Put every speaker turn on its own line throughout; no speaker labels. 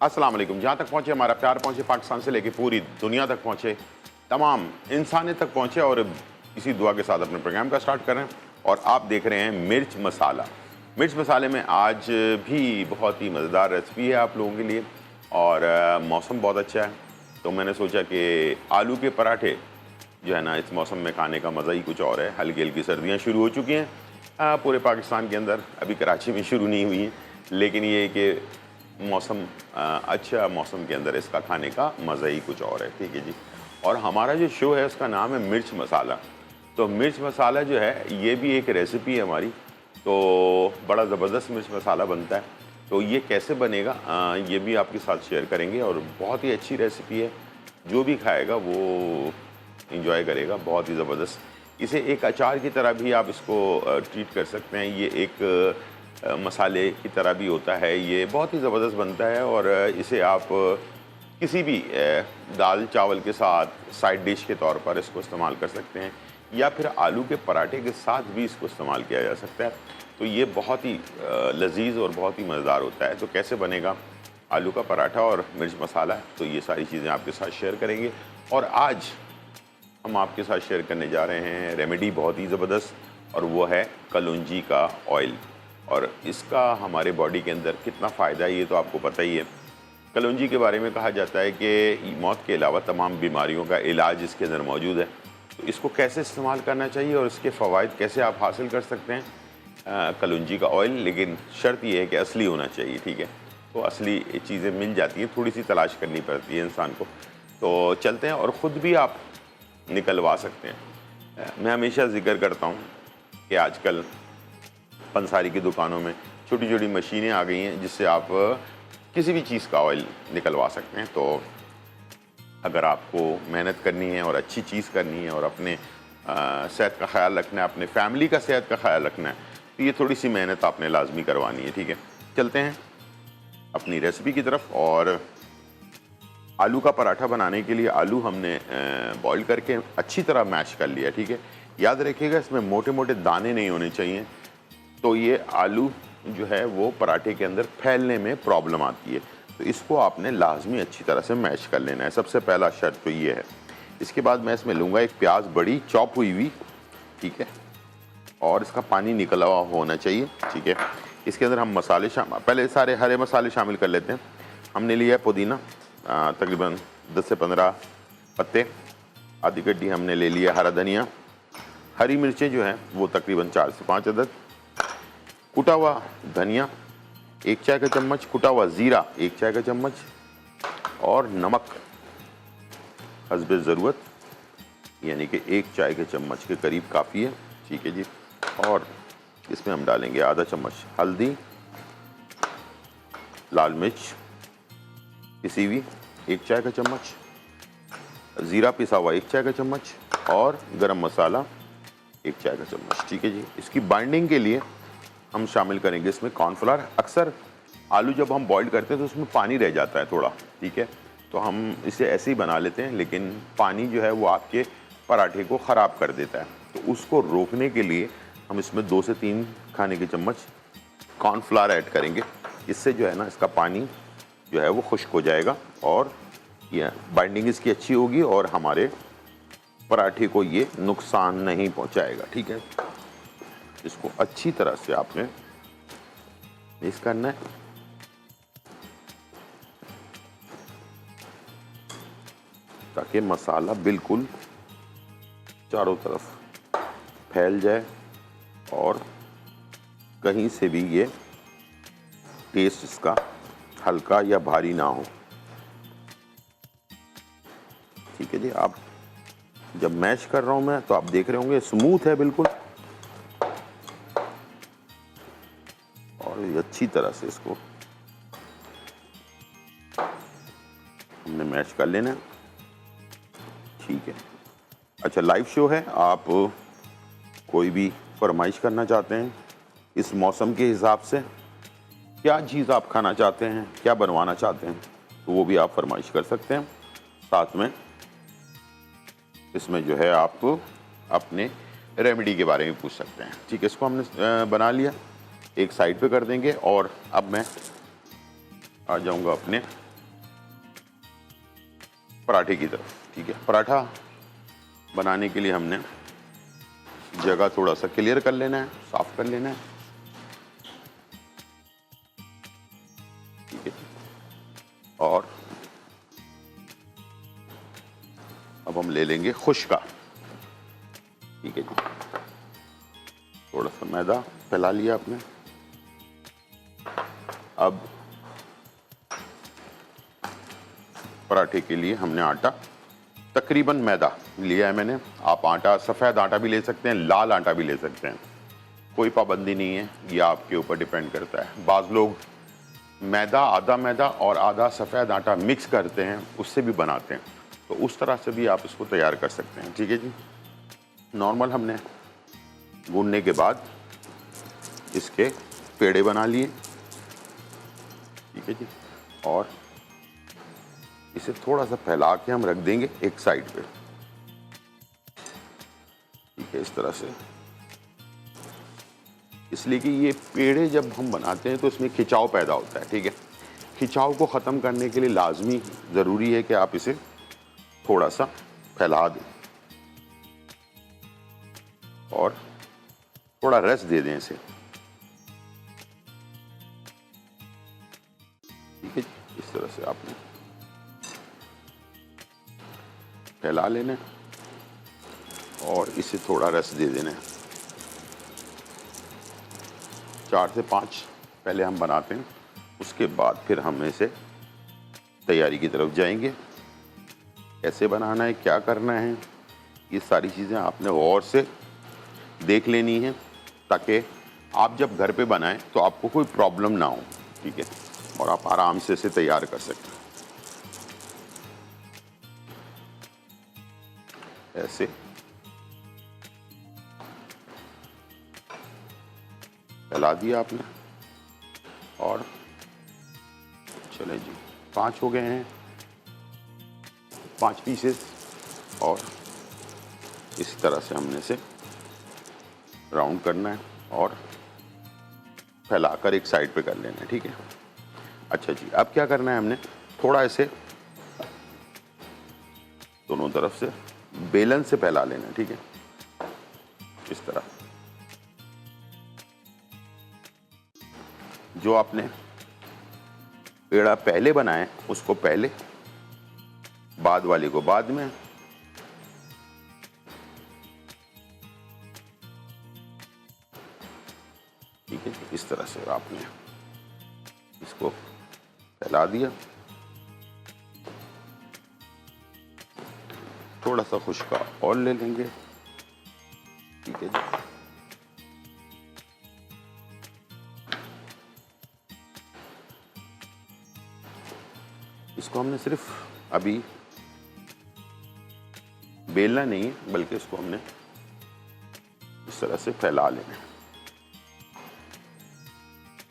अस्सलाम वालेकुम। जहाँ तक पहुँचे हमारा प्यार, पहुँचे पाकिस्तान से लेके पूरी दुनिया तक पहुँचे, तमाम इंसानियत तक पहुँचे। और इसी दुआ के साथ अपने प्रोग्राम का स्टार्ट कर रहे हैं और आप देख रहे हैं मिर्च मसाला। मिर्च मसाले में आज भी बहुत ही मज़ेदार रेसिपी है आप लोगों के लिए। और मौसम बहुत अच्छा है, तो मैंने सोचा कि आलू के पराठे जो है ना, इस मौसम में खाने का मज़ा ही कुछ और है। हल्की हल्की सर्दियाँ शुरू हो चुकी हैं पूरे पाकिस्तान के अंदर, अभी कराची में शुरू नहीं हुई हैं, लेकिन ये कि मौसम अच्छा मौसम के अंदर इसका खाने का मज़ा ही कुछ और है। ठीक है जी। और हमारा जो शो है उसका नाम है मिर्च मसाला। तो मिर्च मसाला जो है ये भी एक रेसिपी है हमारी, तो बड़ा ज़बरदस्त मिर्च मसाला बनता है। तो ये कैसे बनेगा ये भी आपके साथ शेयर करेंगे और बहुत ही अच्छी रेसिपी है, जो भी खाएगा वो इंजॉय करेगा, बहुत ही ज़बरदस्त। इसे एक अचार की तरह भी आप इसको ट्रीट कर सकते हैं। ये एक मसाले की तरह भी होता है, ये बहुत ही ज़बरदस्त बनता है। और इसे आप किसी भी दाल चावल के साथ साइड डिश के तौर पर इसको इस्तेमाल कर सकते हैं, या फिर आलू के पराठे के साथ भी इसको इस्तेमाल किया जा सकता है। तो ये बहुत ही लजीज़ और बहुत ही मज़ेदार होता है। तो कैसे बनेगा आलू का पराठा और मिर्च मसाला, तो ये सारी चीज़ें आपके साथ शेयर करेंगे। और आज हम आपके साथ शेयर करने जा रहे हैं रेमेडी बहुत ही ज़बरदस्त, और वो है कलौंजी का ऑयल। और इसका हमारे बॉडी के अंदर कितना फ़ायदा है ये तो आपको पता ही है। कलौंजी के बारे में कहा जाता है कि मौत के अलावा तमाम बीमारियों का इलाज इसके अंदर मौजूद है। तो इसको कैसे इस्तेमाल करना चाहिए और इसके फ़वाइद कैसे आप हासिल कर सकते हैं कलौंजी का ऑयल, लेकिन शर्त ये है कि असली होना चाहिए। ठीक है, तो असली चीज़ें मिल जाती हैं, थोड़ी सी तलाश करनी पड़ती है इंसान को। तो चलते हैं और ख़ुद भी आप निकलवा सकते हैं। मैं हमेशा ज़िक्र करता हूँ कि आजकल पंसारी की दुकानों में छोटी छोटी मशीनें आ गई हैं जिससे आप किसी भी चीज़ का ऑयल निकलवा सकते हैं। तो अगर आपको मेहनत करनी है और अच्छी चीज़ करनी है और अपने सेहत का ख्याल रखना है, अपने फैमिली का सेहत का ख्याल रखना है, तो ये थोड़ी सी मेहनत आपने लाजमी करवानी है। ठीक है, चलते हैं अपनी रेसिपी की तरफ। और आलू का पराठा बनाने के लिए आलू हमने बॉईल करके अच्छी तरह मैश कर लिया। ठीक है, याद रखिएगा इसमें मोटे मोटे दाने नहीं होने चाहिए, तो ये आलू जो है वो पराठे के अंदर फैलने में प्रॉब्लम आती है। तो इसको आपने लाजमी अच्छी तरह से मैश कर लेना है, सबसे पहला शर्त तो ये है। इसके बाद मैं इसमें लूँगा एक प्याज बड़ी चॉप हुई हुई, ठीक है, और इसका पानी निकला हुआ होना चाहिए। ठीक है, इसके अंदर हम मसाले पहले सारे हरे मसाले शामिल कर लेते हैं। हमने लिया पुदीना तकरीबन 10 से 15 पत्ते, आधी गड्डी हमने ले लिया हरा धनिया, हरी मिर्चें जो हैं वो तकरीबन 4 से 5 अदद, कुटा हुआ धनिया 1 चाय का चम्मच, कुटा हुआ ज़ीरा 1 चाय का चम्मच, और नमक हस्बे ज़रूरत, यानी कि 1 चाय के चम्मच के करीब काफ़ी है। ठीक है जी। और इसमें हम डालेंगे आधा चम्मच हल्दी, लाल मिर्च पिसी हुई 1 चाय का चम्मच, ज़ीरा पिसा हुआ 1 चाय का चम्मच, और गरम मसाला 1 चाय का चम्मच। ठीक है जी। इसकी बाइंडिंग के लिए हम शामिल करेंगे इसमें कॉर्नफ्लावर। अक्सर आलू जब हम बॉईल करते हैं तो उसमें पानी रह जाता है थोड़ा, ठीक है, तो हम इसे ऐसे ही बना लेते हैं, लेकिन पानी जो है वो आपके पराठे को ख़राब कर देता है। तो उसको रोकने के लिए हम इसमें 2 से 3 खाने के चम्मच कॉर्नफ्लावर ऐड करेंगे। इससे जो है ना इसका पानी जो है वो खुश्क हो जाएगा और ये बाइंडिंग इसकी अच्छी होगी और हमारे पराठे को ये नुकसान नहीं पहुंचाएगा। ठीक है, इसको अच्छी तरह से आपने मिक्स करना है, ताकि मसाला बिल्कुल चारों तरफ फैल जाए और कहीं से भी ये टेस्ट इसका हल्का या भारी ना हो। ठीक है जी। आप जब मैश कर रहा हूं मैं, तो आप देख रहे होंगे स्मूथ है बिल्कुल, और ये अच्छी तरह से इसको हमने मैश कर लेना है। ठीक है। अच्छा, लाइव शो है, आप कोई भी फरमाइश करना चाहते हैं इस मौसम के हिसाब से, क्या चीज़ आप खाना चाहते हैं, क्या बनवाना चाहते हैं, तो वो भी आप फरमाइश कर सकते हैं। साथ में इसमें जो है आप अपने रेमेडी के बारे में पूछ सकते हैं। ठीक है, इसको हमने बना लिया, एक साइड पे कर देंगे। और अब मैं आ जाऊंगा अपने पराठे की तरफ। ठीक है, पराठा बनाने के लिए हमने जगह थोड़ा सा क्लियर कर लेना है, साफ कर लेना है। ठीक है, और अब हम ले लेंगे खुश्का। ठीक है जी, थोड़ा सा मैदा फैला लिया आपने। अब पराठे के लिए हमने आटा तकरीबन मैदा लिया है मैंने। आप आटा सफ़ेद आटा भी ले सकते हैं, लाल आटा भी ले सकते हैं, कोई पाबंदी नहीं है, ये आपके ऊपर डिपेंड करता है। बाज़ लोग मैदा, आधा मैदा और आधा सफ़ेद आटा मिक्स करते हैं, उससे भी बनाते हैं, तो उस तरह से भी आप इसको तैयार कर सकते हैं। ठीक है जी, नॉर्मल हमने गूंदने के बाद इसके पेड़े बना लिए। ठीक है जी, और इसे थोड़ा सा फैला के हम रख देंगे एक साइड पे। ठीक है, इस तरह से, इसलिए कि ये पेड़े जब हम बनाते हैं तो इसमें खिंचाव पैदा होता है। ठीक है, खिंचाव को ख़त्म करने के लिए लाजमी ज़रूरी है कि आप इसे थोड़ा सा फैला दें और थोड़ा रस दे दें इसे। ठीक है, इस तरह से आपने फैला लेना है और इसे थोड़ा रस दे देना है। 4 से 5 पहले हम बनाते हैं, उसके बाद फिर हम इसे तैयारी की तरफ जाएंगे। कैसे बनाना है, क्या करना है, ये सारी चीज़ें आपने गौर से देख लेनी है, ताकि आप जब घर पे बनाएं तो आपको कोई प्रॉब्लम ना हो। ठीक है, और आप आराम से इसे तैयार कर सकते हैं। ऐसे फैला दिया आपने और चले जी, 5 हो गए हैं, 5 पीसेस, और इस तरह से हमने इसे राउंड करना है और फैलाकर एक साइड पे कर लेना है। ठीक है, अच्छा जी, अब क्या करना है, हमने थोड़ा इसे दोनों तरफ से बेलन से फैला लेना है। ठीक है, इस तरह जो आपने पेड़ा पहले बनाए उसको पहले, बाद वाले को बाद में। ठीक है, इस तरह से आपने इसको फैला दिया। थोड़ा सा खुश्का और ले लेंगे। ठीक है जी, इसको हमने सिर्फ अभी बेलना नहीं है, बल्कि इसको हमने इस तरह से फैला लेना है।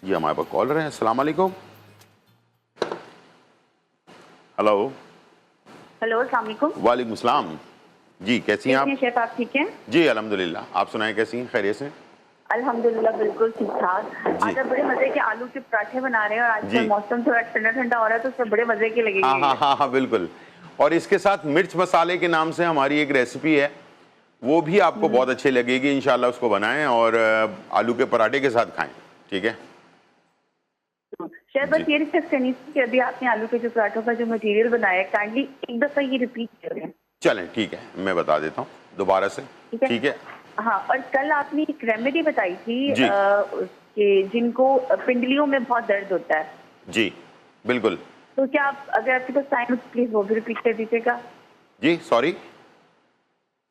जी, हमारे पास कॉलर हैं। अस्सलाम वालेकुम। हेलो।
हेलो, अस्सलाम वालेकुम।
वालेकुम सलाम। जी, कैसी हैं आप?
शेफ, आप ठीक हैं?
जी अल्हम्दुलिल्लाह, आप सुनाएं, कैसी हैं, खैरियत से?
अल्हम्दुलिल्लाह बिल्कुल ठीक ठाक। आज आप बड़े मजे के आलू के पराठे बना रहे हैं और आज का मौसम थोड़ा ठंडा ठंडा हो रहा है, तो सब बड़े मजे के लगेंगे।
हाँ, बिल्कुल। और इसके साथ मिर्च मसाले के नाम से हमारी एक रेसिपी है, वो भी आपको बहुत अच्छी लगेगी इंशाल्लाह। उसको बनाएं और आलू के पराठे के साथ खाएं। ठीक है
शेफ, बस ये रिक्वेस्ट करनी थी कि अभी आपने आलू के जो पराठों का जो मटेरियल बनाया है, काइंडली एक दफा ये रिपीट करें।
चलें, ठीक है, मैं बता देता हूँ दोबारा से। ठीक है।
हाँ, और कल आपने एक रेमेडी बताई थी कि जिनको पिंडलियों में बहुत दर्द होता है।
जी बिल्कुल।
तो क्या आप, अगर आपके पास टाइम, प्लीज वो भी रिपीट कर दीजिएगा।
जी सॉरी,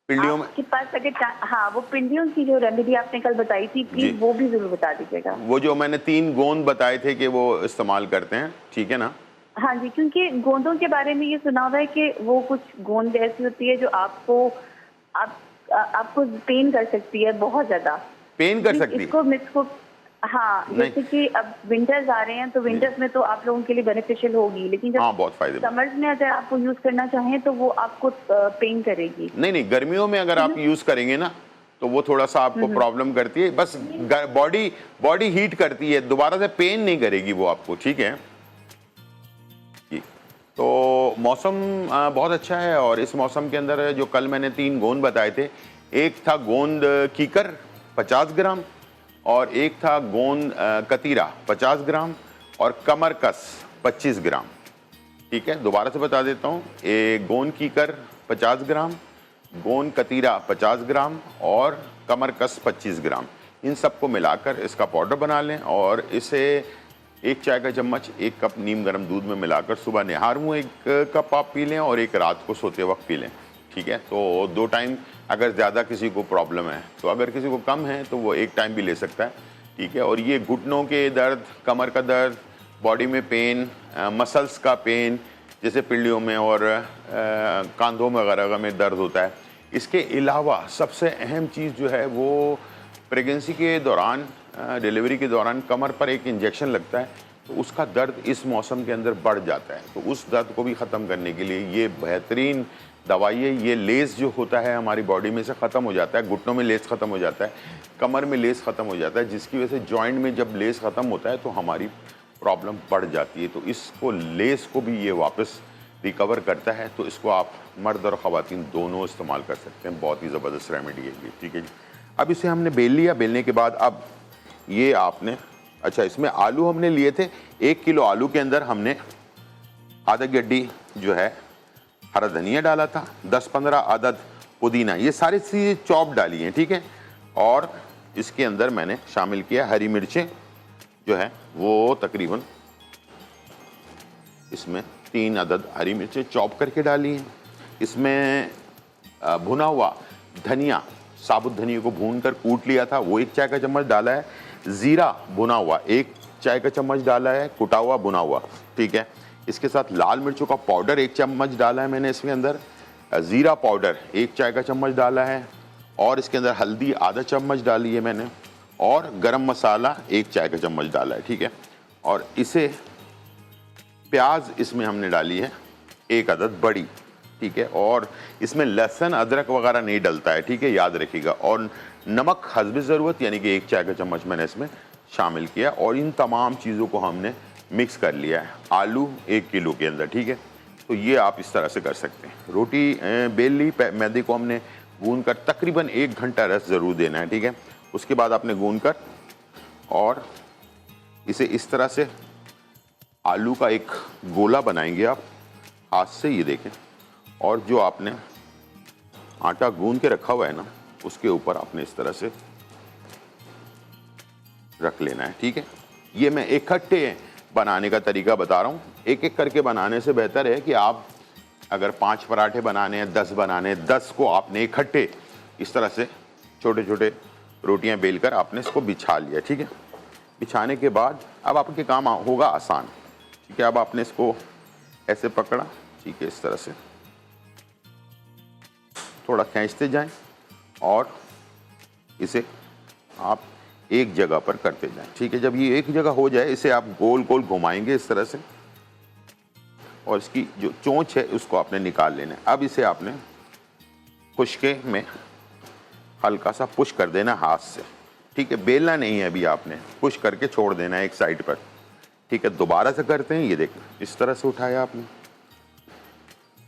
पिंडियों में
आपके पास अगर हाँ, वो पिंडियों की जो रेमेडी आपने कल बताई थी, प्लीज वो भी जरूर बता दीजिएगा।
वो जो मैंने 3 गोंद बताए थे कि वो इस्तेमाल करते हैं, ठीक है ना?
हाँ जी, क्योंकि गोंदों के बारे में ये सुना हुआ है कि वो कुछ गोंद ऐसी होती है जो आपको पेन कर सकती है, बहुत ज्यादा
पेन कर सकती है।
इसको मिक्स को, हाँ, जैसे कि अब विंटर्स आ रहे हैं तो विंटर्स में तो आप लोगों के लिए बेनिफिशियल होगी, लेकिन जब
बहुत फायदेमंद,
समर्स में अगर आपको यूज करना चाहें तो वो आपको पेन करेगी।
नहीं, गर्मियों में अगर आप यूज करेंगे ना तो वो थोड़ा सा आपको प्रॉब्लम करती है, बस बॉडी हीट करती है, दोबारा से पेन नहीं करेगी वो आपको। ठीक है, तो मौसम बहुत अच्छा है और इस मौसम के अंदर जो कल मैंने 3 गोंद बताए थे, एक था गोंद कीकर 50 ग्राम और एक था गोंद कतीरा 50 ग्राम और कमरकस 25 ग्राम। ठीक है, दोबारा से बता देता हूँ, एक गोंद कीकर 50 ग्राम, गोंद कतीरा 50 ग्राम और कमरकस 25 ग्राम। इन सबको मिलाकर इसका पाउडर बना लें और इसे 1 चाय का चम्मच 1 कप नीम गर्म दूध में मिलाकर सुबह निहार मुँह 1 कप आप पी लें और 1 रात को सोते वक्त पी लें। ठीक है, तो 2 टाइम अगर ज़्यादा किसी को प्रॉब्लम है, तो अगर किसी को कम है तो वो 1 टाइम भी ले सकता है। ठीक है, और ये घुटनों के दर्द, कमर का दर्द, बॉडी में पेन, मसल्स का पेन जैसे पिंडलियों में और कंधों में वगैरह में दर्द होता है। इसके अलावा सबसे अहम चीज़ जो है वो प्रेगनेंसी के दौरान, डिलीवरी के दौरान कमर पर एक इंजेक्शन लगता है, तो उसका दर्द इस मौसम के अंदर बढ़ जाता है। तो उस दर्द को भी ख़त्म करने के लिए ये बेहतरीन दवाई है। ये लेस जो होता है हमारी बॉडी में से ख़त्म हो जाता है, घुटनों में लेस ख़त्म हो जाता है, कमर में लेस ख़त्म हो जाता है, जिसकी वजह से जॉइंट में जब लेस ख़त्म होता है तो हमारी प्रॉब्लम बढ़ जाती है। तो इसको लेस को भी ये वापस रिकवर करता है। तो इसको आप मर्द और ख़वातीन दोनों इस्तेमाल कर सकते हैं। बहुत ही ज़बरदस्त रेमेडी है ये। ठीक है जी, अब इसे हमने बेल लिया। बेलने के बाद अब ये आपने, अच्छा इसमें आलू हमने लिए थे, 1 किलो आलू के अंदर हमने आधा गड्डी जो है हरा धनिया डाला था, 10-15 अदद पुदीना, ये सारी चीज़ें चॉप डाली हैं। ठीक है, और इसके अंदर मैंने शामिल किया हरी मिर्चें जो है वो तकरीबन इसमें 3 अदद हरी मिर्चें चॉप करके डाली हैं। इसमें भुना हुआ धनिया, साबुत धनिया को भूनकर कूट लिया था, वो 1 चाय का चम्मच डाला है। ज़ीरा भुना हुआ 1 चाय का चम्मच डाला है, कुटा हुआ भुना हुआ। ठीक है, इसके साथ लाल मिर्चों का पाउडर 1 चम्मच डाला है मैंने इसके अंदर, ज़ीरा पाउडर 1 चाय का चम्मच डाला है और इसके अंदर हल्दी आधा चम्मच डाली है मैंने और गरम मसाला 1 चाय का चम्मच डाला है। ठीक है, और इसे प्याज इसमें हमने डाली है 1 अदद बड़ी। ठीक है, और इसमें लहसुन अदरक वगैरह नहीं डलता है। ठीक है, याद रखिएगा। और नमक हस्ब ज़रूरत यानी कि 1 चाय का चम्मच मैंने इसमें शामिल किया और इन तमाम चीज़ों को हमने मिक्स कर लिया है आलू 1 किलो के अंदर। ठीक है, तो ये आप इस तरह से कर सकते हैं। रोटी बेल ली, मैदे को हमने गूंद कर तकरीबन 1 घंटा रेस्ट ज़रूर देना है। ठीक है, उसके बाद आपने गूंद कर और इसे इस तरह से आलू का एक गोला बनाएंगे आप हाथ से, ये देखें, और जो आपने आटा गूंद के रखा हुआ है ना उसके ऊपर आपने इस तरह से रख लेना है। ठीक है, ये मैं इकट्ठे बनाने का तरीका बता रहा हूँ। एक एक करके बनाने से बेहतर है कि आप अगर 5 पराठे बनाने हैं, 10 बनाने हैं, 10 को आपने इकट्ठे इस तरह से छोटे छोटे रोटियां बेलकर आपने इसको बिछा लिया। ठीक है, बिछाने के बाद अब आपके काम होगा आसान। ठीक है, अब आपने इसको ऐसे पकड़ा, ठीक है, इस तरह से थोड़ा खींचते जाएं और इसे आप एक जगह पर करते जाएं। ठीक है, जब ये एक जगह हो जाए इसे आप गोल गोल घुमाएंगे इस तरह से और इसकी जो चोंच है उसको आपने निकाल लेना है। अब इसे आपने खुशके में हल्का सा पुश कर देना हाथ से। ठीक है, बेलना नहीं है, अभी आपने पुश करके छोड़ देना है एक साइड पर। ठीक है, दोबारा से करते हैं, ये देखें, इस तरह से उठाया आपने,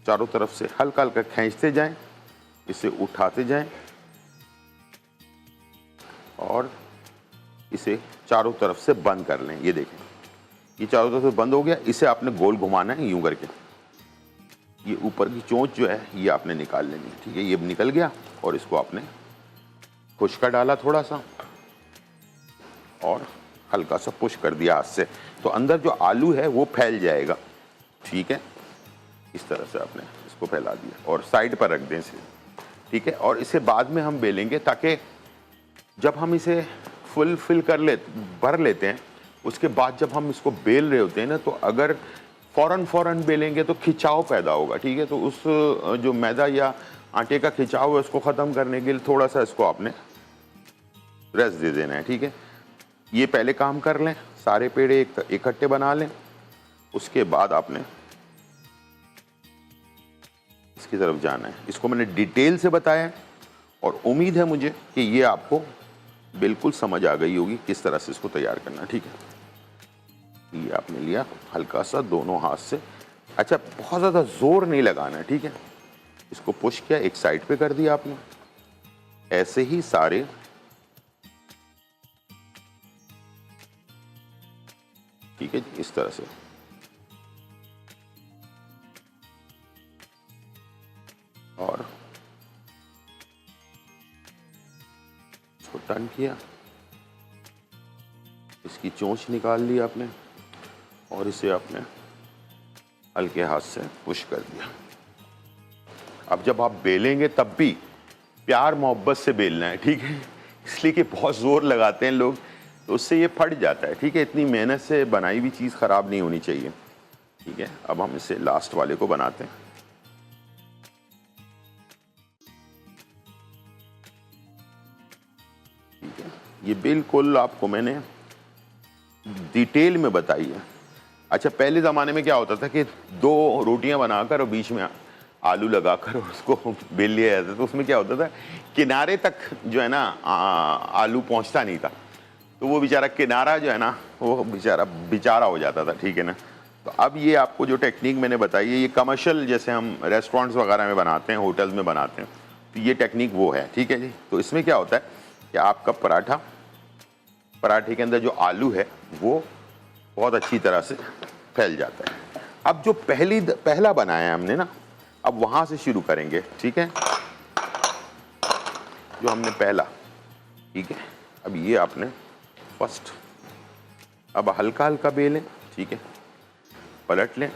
चारों तरफ से हल्का हल्का खींचते जाएं, इसे उठाते जाएं और इसे चारों तरफ से बंद कर लें। ये देखें, ये चारों तरफ से बंद हो गया। इसे आपने गोल घुमाना है यूं करके, ये ऊपर की चोंच जो है ये आपने निकाल लेनी है। ठीक है, ये निकल गया और इसको आपने खुशका डाला थोड़ा सा और हल्का सा पुश कर दिया हाथ से, तो अंदर जो आलू है वो फैल जाएगा। ठीक है, इस तरह से आपने इसको फैला दिया और साइड पर रख दें इसे। ठीक है, और इसे बाद में हम बेलेंगे ताकि जब हम इसे फुल भर लेते हैं, उसके बाद जब हम इसको बेल रहे होते हैं ना, तो अगर फ़ौरन बेलेंगे तो खिंचाव पैदा होगा। ठीक है, तो उस जो मैदा या आटे का खिंचाव है उसको ख़त्म करने के लिए थोड़ा सा इसको आपने रेस्ट दे देना है। ठीक है, ये पहले काम कर लें, सारे पेड़े इकट्ठे बना लें, उसके बाद आपने इसकी तरफ जाना है। इसको मैंने डिटेल से बताया है और उम्मीद है मुझे कि ये आपको बिल्कुल समझ आ गई होगी किस तरह से इसको तैयार करना है। ठीक है, ये आपने लिया, हल्का सा दोनों हाथ से अच्छा, बहुत ज़्यादा जोर नहीं लगाना है, ठीक है। इसको पुश किया, एक साइड पे कर दिया आपने। ऐसे ही सारे ठीक है जी, इस तरह से। और इसको टर्न किया, इसकी चोंच निकाल ली आपने और इसे आपने हल्के हाथ से पुश कर दिया। अब जब आप बेलेंगे तब भी प्यार मोहब्बत से बेलना है, ठीक है। इसलिए कि बहुत जोर लगाते हैं लोग तो उससे ये फट जाता है, ठीक है। इतनी मेहनत से बनाई हुई चीज़ ख़राब नहीं होनी चाहिए, ठीक है। अब हम इसे लास्ट वाले को बनाते हैं। ठीक है, ये बिल्कुल आपको मैंने डिटेल में बताई है। अच्छा, पहले ज़माने में क्या होता था कि 2 रोटियां बनाकर और बीच में आलू लगाकर उसको बेल लिया जाता था। तो उसमें क्या होता था, किनारे तक जो है ना आलू पहुंचता नहीं था, तो वो बेचारा किनारा जो है ना वो बेचारा हो जाता था, ठीक है ना। तो अब ये आपको जो टेक्निक मैंने बताई है, ये कमर्शियल जैसे हम रेस्टोरेंट्स वगैरह में बनाते हैं, होटल्स में बनाते हैं, तो ये टेक्निक वो है, ठीक है जी। तो इसमें क्या होता है कि आपका पराठे के अंदर जो आलू है वो बहुत अच्छी तरह से फैल जाता है। अब जो पहला बनाया है हमने ना, अब वहां से शुरू करेंगे, ठीक है। जो हमने पहला, ठीक है। अब ये आपने फर्स्ट, अब हल्का हल्का बेलें, ठीक है। पलट लें,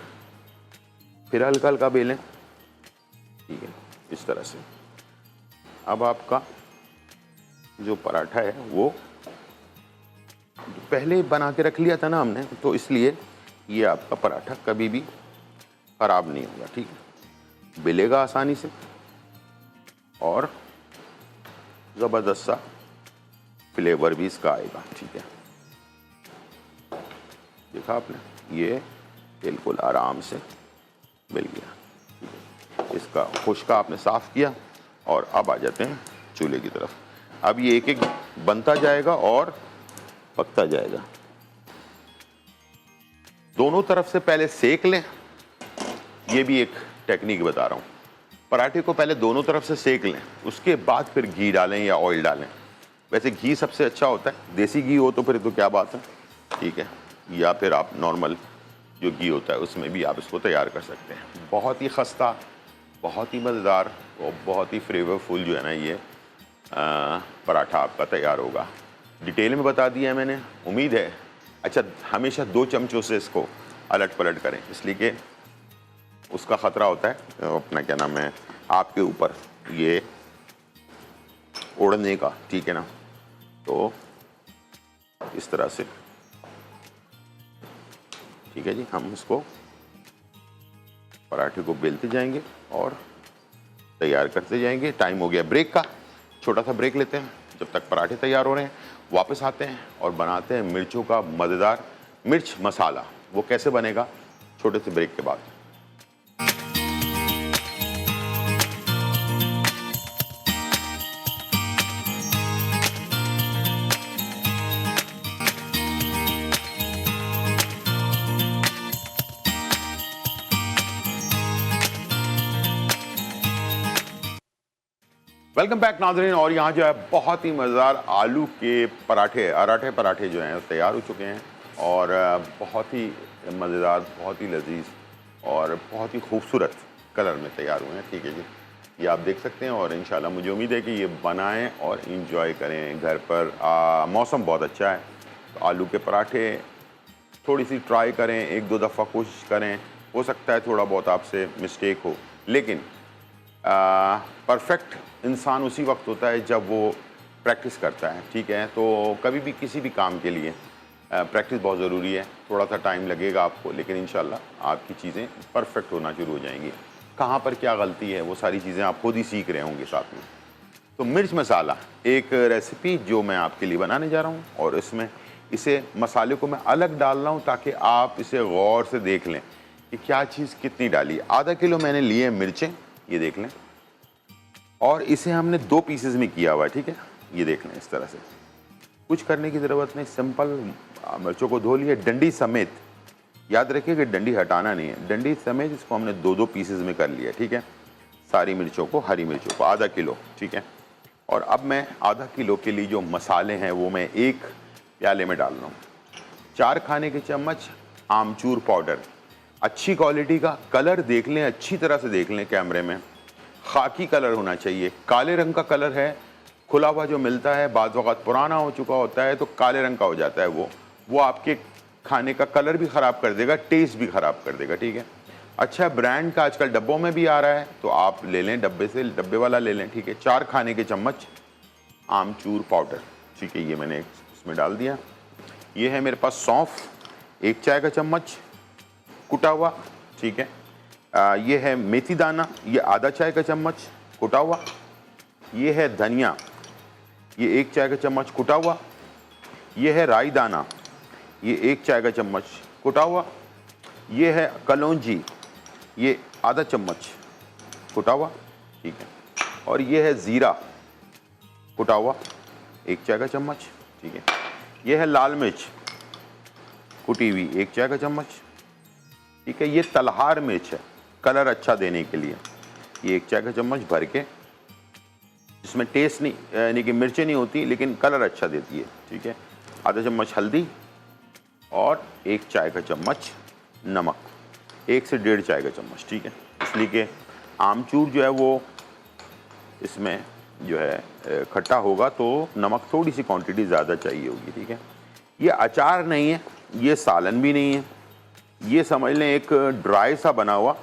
फिर हल्का हल्का बेलें, ठीक है, इस तरह से। अब आपका जो पराठा है वो पहले बना के रख लिया था ना हमने, तो इसलिए ये आपका पराठा कभी भी खराब नहीं होगा, ठीक है। बेलेगा आसानी से और ज़बरदस्त सा फ्लेवर भी इसका आएगा, ठीक है। देखा आपने, ये बिल्कुल आराम से मिल गया, ठीक है। इसका खुश्का आपने साफ किया और अब आ जाते हैं चूल्हे की तरफ। अब ये एक एक बनता जाएगा और पकता जाएगा। दोनों तरफ से पहले सेक लें, ये भी एक टेक्निक बता रहा हूं। पराठे को पहले दोनों तरफ से सेक लें, उसके बाद फिर घी डालें या ऑयल डालें। वैसे घी सबसे अच्छा होता है, देसी घी हो तो फिर तो क्या बात है, ठीक है। या फिर आप नॉर्मल जो घी होता है उसमें भी आप इसको तैयार कर सकते हैं। बहुत ही खस्ता, बहुत ही मज़ेदार और बहुत ही फ्लेवरफुल जो है ना ये पराठा आपका तैयार होगा। डिटेल में बता दिया है मैंने, उम्मीद है। अच्छा, हमेशा 2 चमचों से इसको अलट पलट करें, इसलिए कि उसका ख़तरा होता है अपना क्या नाम है आपके ऊपर ये उड़ने का, ठीक है ना। तो इस तरह से, ठीक है जी। हम इसको पराठे को बेलते जाएंगे और तैयार करते जाएंगे। टाइम हो गया ब्रेक का, छोटा सा ब्रेक लेते हैं। जब तक पराठे तैयार हो रहे हैं वापस आते हैं और बनाते हैं मिर्चों का मज़ेदार मिर्च मसाला। वो कैसे बनेगा, छोटे से ब्रेक के बाद। वेलकम बैक नाज़रीन। और यहाँ जो है बहुत ही मज़ेदार आलू के पराठे, अराठे पराठे जो हैं तैयार हो चुके हैं और बहुत ही मज़ेदार, बहुत ही लजीज और बहुत ही खूबसूरत कलर में तैयार हुए हैं, ठीक है जी। ये आप देख सकते हैं और इंशाल्लाह मुझे उम्मीद है कि ये बनाएं और इंजॉय करें घर पर। मौसम बहुत अच्छा है तो आलू के पराठे थोड़ी सी ट्राई करें, 1-2 दफ़ा कोशिश करें। हो सकता है थोड़ा बहुत आपसे मिस्टेक हो, लेकिन परफेक्ट इंसान उसी वक्त होता है जब वो प्रैक्टिस करता है, ठीक है। तो कभी भी किसी भी काम के लिए प्रैक्टिस बहुत ज़रूरी है। थोड़ा सा टाइम लगेगा आपको, लेकिन इंशाल्लाह आपकी चीज़ें परफेक्ट होना शुरू हो जाएंगी। कहाँ पर क्या गलती है वो सारी चीज़ें आप खुद ही सीख रहे होंगे साथ में। तो मिर्च मसाला एक रेसिपी जो मैं आपके लिए बनाने जा रहा हूँ और इसमें इसे मसाले को मैं अलग डाल रहा हूँ ताकि आप इसे गौर से देख लें कि क्या चीज़ कितनी डाली है। आधा किलो मैंने लिए मिर्चें, ये देख लें, और इसे हमने 2 पीसेस में किया हुआ है, ठीक है। ये देख लें इस तरह से, कुछ करने की ज़रूरत नहीं, सिंपल मिर्चों को धो लिए डंडी समेत, याद रखिए कि डंडी हटाना नहीं है, डंडी समेत इसको हमने 2-2 पीसेज में कर लिया, ठीक है। सारी मिर्चों को, हरी मिर्चों को आधा किलो, ठीक है। और अब मैं आधा किलो के लिए जो मसाले हैं वो मैं एक प्याले में डाल रहा हूँ। 4 खाने के चम्मच आमचूर पाउडर, अच्छी क्वालिटी का, कलर देख लें, अच्छी तरह से देख लें कैमरे में, खाकी कलर होना चाहिए। काले रंग का कलर है, खुला हुआ जो मिलता है बाज़ वक़्त पुराना हो चुका होता है तो काले रंग का हो जाता है, वो आपके खाने का कलर भी ख़राब कर देगा, टेस्ट भी ख़राब कर देगा, ठीक है। अच्छा ब्रांड का आजकल डब्बों में भी आ रहा है तो आप ले लें, डब्बे से, डब्बे वाला ले लें, ठीक है। 4 खाने के चम्मच आमचूर पाउडर, ठीक है, ये मैंने इसमें डाल दिया। ये है मेरे पास सौंफ, 1 चाय का चम्मच कुटा हुआ, ठीक है। ये है मेथी दाना, ये आधा चाय का चम्मच कुटा हुआ। ये है धनिया, ये 1 चाय का चम्मच कुटा हुआ। ये है राई दाना, ये 1 चाय का चम्मच कुटा हुआ। ये है कलौंजी, ये आधा चम्मच कुटा हुआ, ठीक है। और ये है ज़ीरा कुटा हुआ, 1 चाय का चम्मच, ठीक है। ये है लाल मिर्च कुटी हुई, 1 चाय का चम्मच, ठीक है। ये तलहार मिर्च है, कलर अच्छा देने के लिए, ये 1 चाय का चम्मच भर के, इसमें टेस्ट नहीं, यानी कि मिर्चें नहीं होती लेकिन कलर अच्छा देती है, ठीक है। आधा चम्मच हल्दी और 1 चाय का चम्मच नमक, 1 से 1.5 चाय का चम्मच, ठीक है। इसलिए कि आमचूर जो है वो इसमें जो है खट्टा होगा तो नमक थोड़ी सी क्वांटिटी ज़्यादा चाहिए होगी, ठीक है। ये अचार नहीं है, ये सालन भी नहीं है, ये समझ लें एक ड्राई सा बना हुआ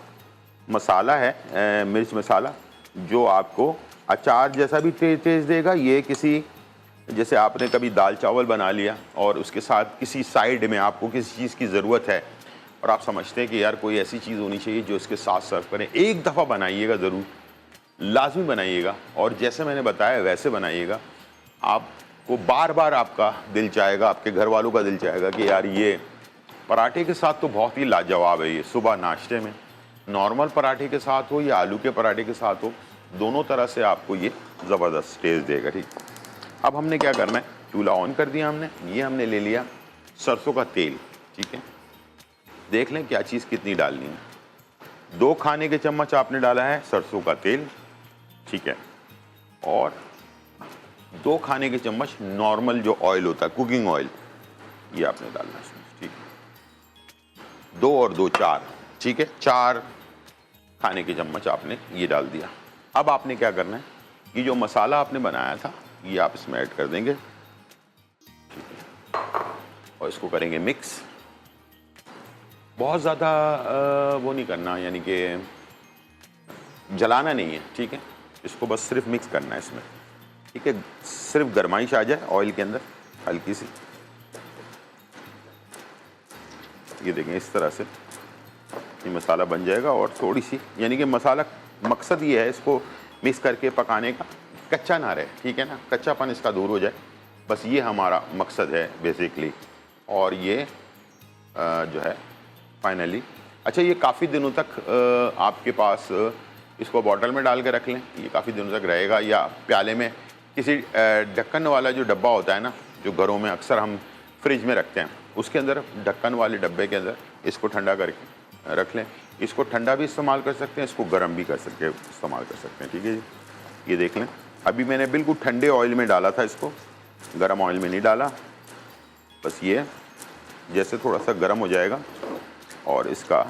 मसाला है, मिर्च मसाला, जो आपको अचार जैसा भी टेस्ट देगा। ये किसी, जैसे आपने कभी दाल चावल बना लिया और उसके साथ किसी साइड में आपको किसी चीज़ की ज़रूरत है और आप समझते हैं कि यार कोई ऐसी चीज़ होनी चाहिए जो इसके साथ सर्व करें, एक दफ़ा बनाइएगा, ज़रूर लाजमी बनाइएगा और जैसे मैंने बताया वैसे बनाइएगा। आपको बार बार आपका दिल चाहेगा, आपके घर वालों का दिल चाहेगा कि यार ये पराठे के साथ तो बहुत ही लाजवाब है। ये सुबह नाश्ते में नॉर्मल पराठे के साथ हो या आलू के पराठे के साथ हो, दोनों तरह से आपको ये ज़बरदस्त टेस्ट देगा, ठीक। अब हमने क्या करना है, चूल्हा ऑन कर दिया हमने, ये हमने ले लिया सरसों का तेल, ठीक है। देख लें क्या चीज़ कितनी डालनी है। 2 खाने के चम्मच आपने डाला है सरसों का तेल, ठीक है। और 2 खाने के चम्मच नॉर्मल जो ऑयल होता है, कुकिंग ऑयल, ये आपने डालना है इसमें, ठीक है। 2 और 2 4, ठीक है। 4 खाने के चम्मच आपने ये डाल दिया। अब आपने क्या करना है, ये जो मसाला आपने बनाया था ये आप इसमें ऐड कर देंगे, ठीक है। और इसको करेंगे मिक्स। बहुत ज़्यादा वो नहीं करना, यानी कि जलाना नहीं है, ठीक है। इसको बस सिर्फ मिक्स करना है इसमें, ठीक है। सिर्फ गरमाइश आ जाए ऑयल के अंदर हल्की सी, ये देखें इस तरह से ये मसाला बन जाएगा। और थोड़ी सी, यानी कि मसाला, मकसद ये है इसको मिक्स करके पकाने का, कच्चा ना रहे, ठीक है ना, कच्चापन इसका दूर हो जाए, बस ये हमारा मकसद है बेसिकली। और ये जो है फाइनली, अच्छा ये काफ़ी दिनों तक आपके पास इसको बॉटल में डाल के रख लें, ये काफ़ी दिनों तक रहेगा। या प्याले में किसी ढक्कन वाला जो डब्बा होता है ना, जो घरों में अक्सर हम फ्रिज में रखते हैं, उसके अंदर, ढक्कन वाले डब्बे के अंदर इसको ठंडा करके रख लें। इसको ठंडा भी इस्तेमाल कर सकते हैं, इसको गर्म भी कर सकते हैं, इस्तेमाल कर सकते हैं, ठीक है जी। ये देख लें, अभी मैंने बिल्कुल ठंडे ऑयल में डाला था इसको, गर्म ऑयल में नहीं डाला। बस ये जैसे थोड़ा सा गर्म हो जाएगा और इसका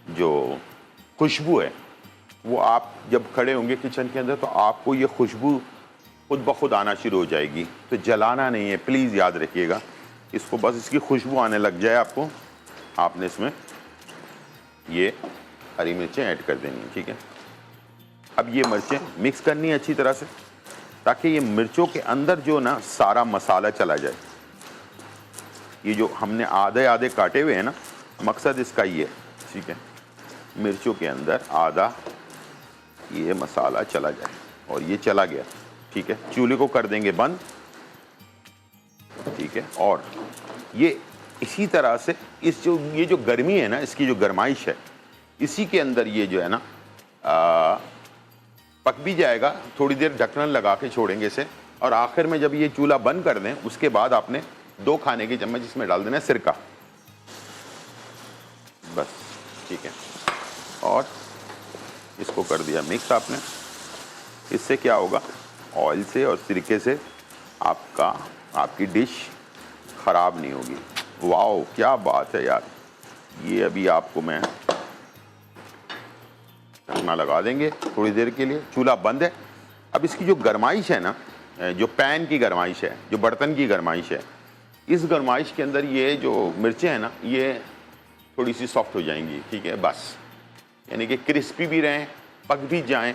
जो खुशबू है वो, आप जब खड़े होंगे किचन के अंदर तो आपको ये खुशबू खुद ब खुद आना शुरू हो जाएगी। तो जलाना नहीं है, प्लीज़ याद रखिएगा इसको, बस इसकी खुशबू आने लग जाए आपको, आपने इसमें ये हरी मिर्चें ऐड कर देनी है, ठीक है। अब ये मिर्चें मिक्स करनी है अच्छी तरह से, ताकि ये मिर्चों के अंदर जो ना सारा मसाला चला जाए। ये जो हमने आधे आधे काटे हुए हैं ना, मकसद इसका ये है, ठीक है। मिर्चों के अंदर आधा ये मसाला चला जाए, और ये चला गया, ठीक है। चूल्हे को कर देंगे बंद, ठीक है। और ये इसी तरह से ये जो गर्मी है ना, इसकी जो गरमाइश है, इसी के अंदर ये जो है ना पक भी जाएगा। थोड़ी देर ढक्कन लगा के छोड़ेंगे इसे, और आखिर में जब ये चूल्हा बंद कर दें उसके बाद आपने 2 खाने के चम्मच इसमें डाल देना है सिरका, बस ठीक है। और इसको कर दिया मिक्स आपने। इससे क्या होगा, ऑयल से और सिरके से आपकी डिश ख़राब नहीं होगी। वाओ क्या बात है यार। ये अभी आपको मैं ढकना लगा देंगे थोड़ी देर के लिए, चूल्हा बंद है। अब इसकी जो गरमाइश है ना, जो पैन की गरमाइश है, जो बर्तन की गरमाइश है, इस गरमाइश के अंदर ये जो मिर्चें हैं ना, ये थोड़ी सी सॉफ्ट हो जाएंगी, ठीक है बस। यानी कि क्रिस्पी भी रहें, पक भी जाएं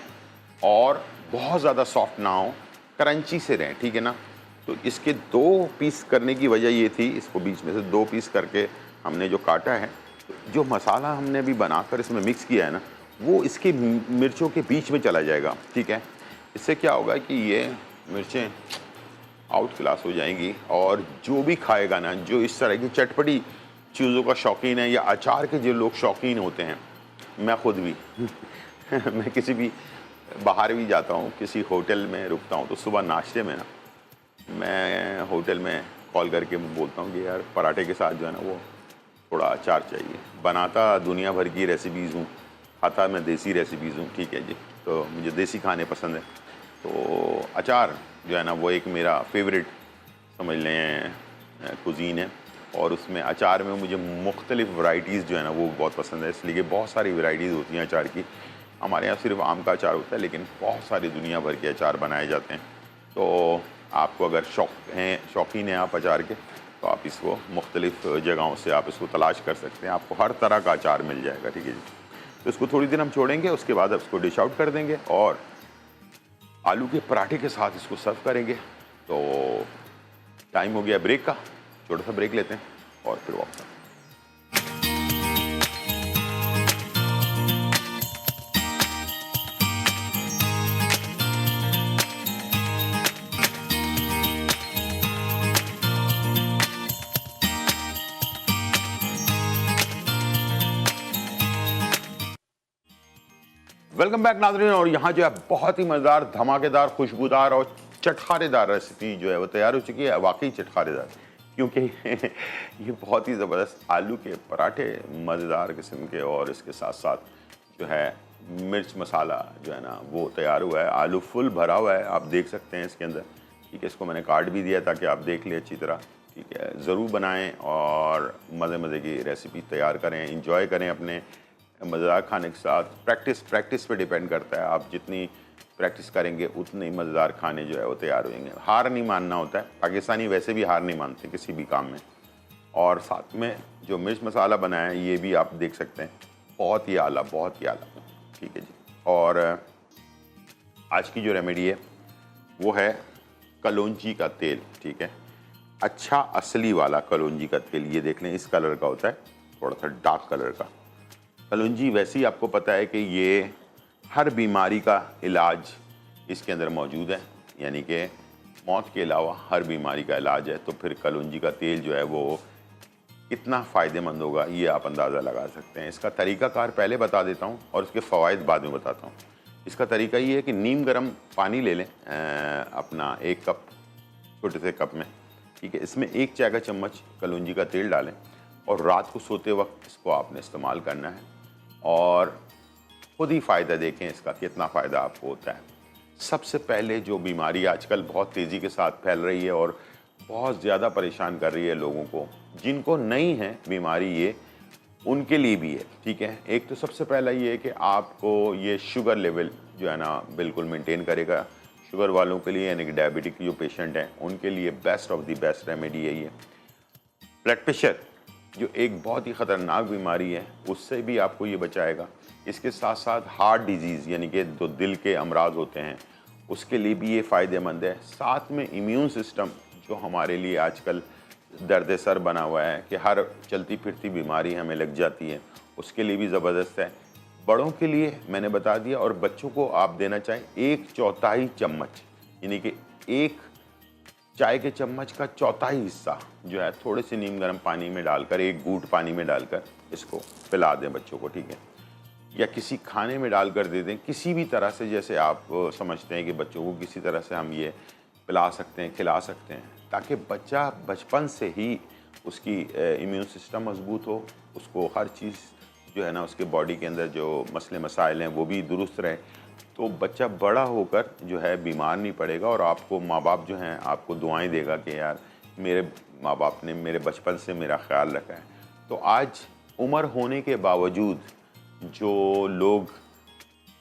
और बहुत ज़्यादा सॉफ्ट ना हो, क्रंची से रहें, ठीक है ना। तो इसके 2 पीस करने की वजह ये थी, इसको बीच में से 2 पीस करके हमने जो काटा है, जो मसाला हमने अभी बनाकर इसमें मिक्स किया है ना, वो इसकी मिर्चों के बीच में चला जाएगा, ठीक है। इससे क्या होगा कि ये मिर्चें आउट क्लास हो जाएंगी और जो भी खाएगा ना, जो इस तरह की चटपटी चीज़ों का शौकीन है या अचार के जो लोग शौकीन होते हैं, मैं ख़ुद भी मैं किसी भी बाहर भी जाता हूँ, किसी होटल में रुकता हूँ, तो सुबह नाश्ते में ना मैं होटल में कॉल करके बोलता हूँ कि यार पराठे के साथ जो है ना वो थोड़ा अचार चाहिए। बनाता दुनिया भर की रेसिपीज़ हूँ, खाता मैं देसी रेसिपीज़ हूँ, ठीक है जी। तो मुझे देसी खाने पसंद है, तो अचार जो है ना वो एक मेरा फेवरेट समझ लें कुजीन है। और उसमें अचार में मुझे मुख्तलिफ़ वैरायटीज़ जो है ना वो बहुत पसंद है, इसलिए बहुत सारी वैरायटीज़ होती हैं अचार की। हमारे यहाँ सिर्फ आम का अचार होता है, लेकिन बहुत सारी दुनिया भर के अचार बनाए जाते हैं। तो आपको अगर शौकीन हैं आप अचार के, तो आप इसको मुख्तलिफ़ जगहों से आप इसको तलाश कर सकते हैं, आपको हर तरह का अचार मिल जाएगा, ठीक है जी। तो इसको थोड़ी देर हम छोड़ेंगे, उसके बाद अब इसको डिश आउट कर देंगे और आलू के पराठे के साथ इसको सर्व करेंगे। तो टाइम हो गया ब्रेक का, छोटा सा ब्रेक लेते हैं और फिर वापस। वेलकम बैक नाज़रीन। और यहाँ जो है बहुत ही मज़ेदार, धमाकेदार, खुशबूदार और चटखारेदार रेसिपी जो है वो तैयार हो चुकी है। वाकई चटखारेदार, क्योंकि ये बहुत ही ज़बरदस्त आलू के पराठे मज़ेदार किस्म के, और इसके साथ साथ जो है मिर्च मसाला जो है ना वो तैयार हुआ है। आलू फुल भरा हुआ है, आप देख सकते हैं इसके अंदर, ठीक है। इसको मैंने काट भी दिया ताकि आप देख लें अच्छी तरह, ठीक है। ज़रूर बनाएँ और मज़े की रेसिपी तैयार करें, इंजॉय करें अपने मज़ेदार खाने के साथ। प्रैक्टिस पे डिपेंड करता है, आप जितनी प्रैक्टिस करेंगे उतने मज़ेदार खाने जो है वो तैयार होंगे। हार नहीं मानना होता है, पाकिस्तानी वैसे भी हार नहीं मानते किसी भी काम में। और साथ में जो मिर्च मसाला बनाया है ये भी आप देख सकते हैं, बहुत ही आला, बहुत ही आला, ठीक है जी। और आज की जो रेमेडी है वो है कलौंजी का तेल, ठीक है। अच्छा असली वाला कलौंजी का तेल, ये देख लें इस कलर का होता है, थोड़ा सा डार्क कलर का। कलौंजी वैसे ही आपको पता है कि ये हर बीमारी का इलाज इसके अंदर मौजूद है, यानी कि मौत के अलावा हर बीमारी का इलाज है। तो फिर कलौंजी का तेल जो है वो कितना फ़ायदेमंद होगा ये आप अंदाज़ा लगा सकते हैं। इसका तरीक़ाकार पहले बता देता हूँ और इसके फ़वाइद बाद में बताता हूँ। इसका तरीका ये है कि नीम गर्म पानी ले लें, अपना 1 कप, छोटे से कप में, ठीक है। इसमें 1 चाय का चम्मच कलौंजी का तेल डालें और रात को सोते वक्त इसको आपने इस्तेमाल करना है और खुद ही फ़ायदा देखें इसका कितना फ़ायदा आपको होता है। सबसे पहले जो बीमारी आजकल बहुत तेज़ी के साथ फैल रही है और बहुत ज़्यादा परेशान कर रही है लोगों को, जिनको नहीं है बीमारी ये, उनके लिए भी है, ठीक है। एक तो सबसे पहला ये है कि आपको ये शुगर लेवल जो है ना बिल्कुल मेंटेन करेगा। शुगर वालों के लिए, यानी कि डायबिटिक जो पेशेंट हैं उनके लिए best of the best remedy है ये। ब्लड प्रेशर जो एक बहुत ही ख़तरनाक बीमारी है, उससे भी आपको ये बचाएगा। इसके साथ साथ हार्ट डिजीज़, यानी कि जो दिल के अमराज होते हैं, उसके लिए भी ये फ़ायदेमंद है। साथ में इम्यून सिस्टम जो हमारे लिए आजकल दर्द सर बना हुआ है कि हर चलती फिरती बीमारी हमें लग जाती है, उसके लिए भी ज़बरदस्त है। बड़ों के लिए मैंने बता दिया, और बच्चों को आप देना चाहें 1/4 चम्मच, यानी कि 1 चाय के चम्मच का 1/4 हिस्सा जो है थोड़े से नीम गर्म पानी में डालकर, 1 घूंट पानी में डालकर इसको पिला दें बच्चों को, ठीक है। या किसी खाने में डालकर दे दें, किसी भी तरह से, जैसे आप समझते हैं कि बच्चों को किसी तरह से हम ये पिला सकते हैं, खिला सकते हैं, ताकि बच्चा बचपन से ही उसकी इम्यून सिस्टम मजबूत हो, उसको हर चीज़ जो है ना उसके बॉडी के अंदर जो मसले मसाइल हैं वो भी दुरुस्त रहें, तो बच्चा बड़ा होकर जो है बीमार नहीं पड़ेगा और आपको माँ बाप जो हैं आपको दुआएं देगा कि यार मेरे माँ बाप ने मेरे बचपन से मेरा ख्याल रखा है। तो आज उम्र होने के बावजूद जो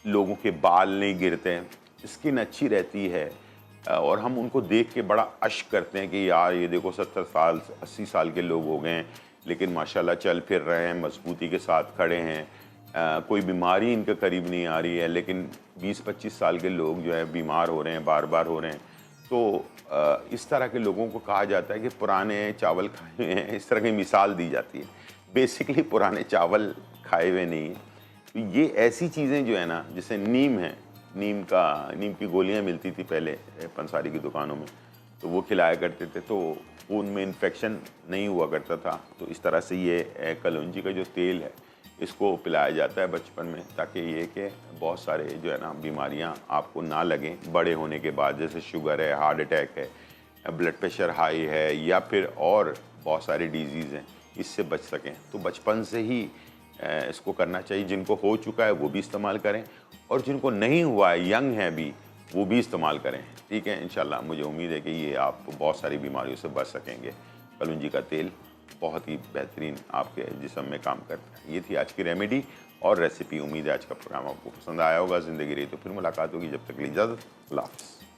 लोगों के बाल नहीं गिरते, स्किन अच्छी रहती है और हम उनको देख के बड़ा अश्क करते हैं कि यार ये देखो 70 साल 80 साल के लोग हो गए हैं लेकिन माशाल्लाह चल फिर रहे हैं, मजबूती के साथ खड़े हैं, कोई बीमारी इनके करीब नहीं आ रही है। लेकिन 20-25 साल के लोग जो है बीमार हो रहे हैं, बार बार हो रहे हैं। तो इस तरह के लोगों को कहा जाता है कि पुराने चावल खाए हुए हैं, इस तरह की मिसाल दी जाती है। बेसिकली पुराने चावल खाए हुए नहीं हैं। तो ये ऐसी चीज़ें जो है ना, जैसे नीम है, नीम की गोलियां मिलती थी पहले पंसारी की दुकानों में, तो वो खिलाया करते थे, तो उनमें इन्फेक्शन नहीं हुआ करता था। तो इस तरह से ये कलौंजी का जो तेल है इसको पिलाया जाता है बचपन में, ताकि ये कि बहुत सारे जो है ना बीमारियां आपको ना लगें बड़े होने के बाद, जैसे शुगर है, हार्ट अटैक है, ब्लड प्रेशर हाई है या फिर और बहुत सारी डिजीज़ हैं, इससे बच सकें। तो बचपन से ही इसको करना चाहिए। जिनको हो चुका है वो भी इस्तेमाल करें और जिनको नहीं हुआ है, यंग है भी, वो भी इस्तेमाल करें। ठीक है, इंशाल्लाह मुझे उम्मीद है कि ये आप बहुत सारी बीमारियों से बच सकेंगे। कलौंजी का तेल बहुत ही बेहतरीन आपके जिस्म में काम करता है। ये थी आज की रेमेडी और रेसिपी। उम्मीद है आज का प्रोग्राम आपको पसंद आया होगा। ज़िंदगी रही तो फिर मुलाकात होगी, जब तक के लिए इजाज़त, अल्लाह हाफ़िज़।